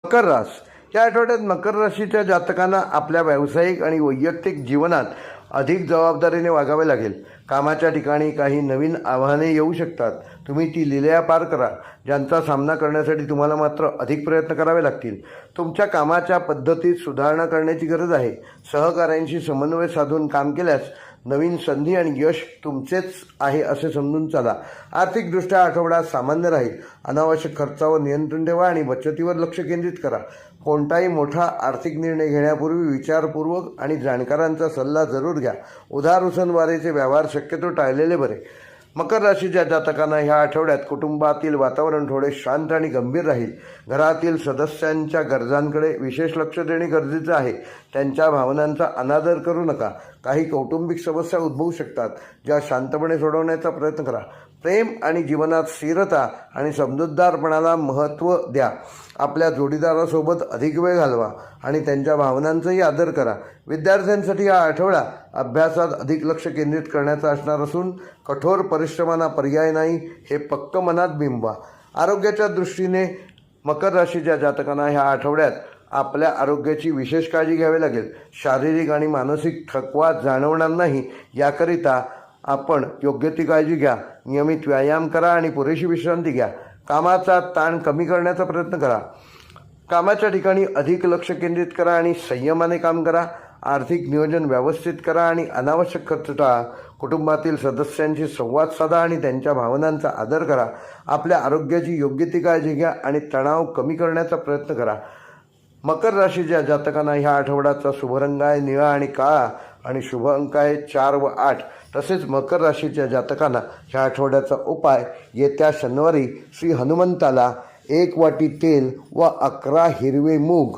मकर रास या आठवड्यात मकर राशीच्या जातकांना आपल्या व्यावसायिक आणि वैयक्तिक जीवनात अधिक जबाबदारीने वागावे लागेल. कामाच्या ठिकाणी काही नवीन आव्हाने येऊ शकतात. तुम्ही ती लिलया पार करा, ज्यांचा सामना करण्यासाठी तुम्हाला मात्र अधिक प्रयत्न करावे लागतील. तुमच्या कामाच्या पद्धतीत सुधारणा करण्याची गरज आहे. सहकाऱ्यांशी समन्वय साधून काम केल्यास नवीन संधी आणि यश तुमचेच आहे असे समजून चला. आर्थिकदृष्ट्या आठवडा सामान्य राहील. अनावश्यक खर्चावर नियंत्रण ठेवा आणि बचतीवर लक्ष केंद्रित करा. कोणताही मोठा आर्थिक निर्णय घेण्यापूर्वी विचारपूर्वक आणि जाणकारांचा सल्ला जरूर घ्या. उधार उसनवारीचे व्यवहार शक्यतो टाळलेले बरे. मकर राशीच्या जातकांना ह्या आठवड्यात कुटुंबातील वातावरण थोडे शांत आणि गंभीर राहील. घरातील सदस्यांच्या गरजांकडे विशेष लक्ष देणे गरजेचे आहे. त्यांच्या भावनांचा अनादर करू नका. काही कौटुंबिक समस्या उद्भवू शकतात, ज्या शांतपणे सोडवण्याचा प्रयत्न करा. प्रेम आणि जीवनात स्थिरता आणि समजूतदारपणाला महत्त्व द्या. आपल्या जोडीदारासोबत अधिक वेळ घालवा आणि त्यांच्या भावनांचाही आदर करा. विद्यार्थ्यांसाठी हा आठवडा अभ्यासात अधिक लक्ष केंद्रित करण्याचा असणार असून कठोर परिश्रमांना पर्याय नाही हे पक्क मनात बिंबवा. आरोग्याच्या दृष्टीने मकर राशीच्या जातकांना ह्या आठवड्यात आपल्या आरोग्याची विशेष काळजी घ्यावी लागेल. शारीरिक आणि मानसिक थकवा जाणवणार नाही याकरिता आपण योग्य ती काळजी घ्या. नियमित व्यायाम करा आणि पुरेशी विश्रांती घ्या. कामाचा ताण कमी करण्याचा प्रयत्न करा. कामाच्या ठिकाणी अधिक लक्ष केंद्रित करा आणि संयमाने काम करा. आर्थिक नियोजन व्यवस्थित करा आणि अनावश्यक खर्च टाळा. कुटुंबातील सदस्यांशी संवाद साधा आणि त्यांच्या भावनांचा आदर करा. आपल्या आरोग्याची योग्य ती काळजी घ्या आणि तणाव कमी करण्याचा प्रयत्न करा. मकर राशीच्या जातकांना ह्या आठवड्याचा शुभ रंग आहे निळा आणि काळा आणि शुभ अंक आहे 4 व 8. तसेच मकर राशीच्या जातकांना ह्या आठवड्याचा उपाय येत्या शनिवारी श्री हनुमंताला 1 वाटी तेल व 11 हिरवे मूग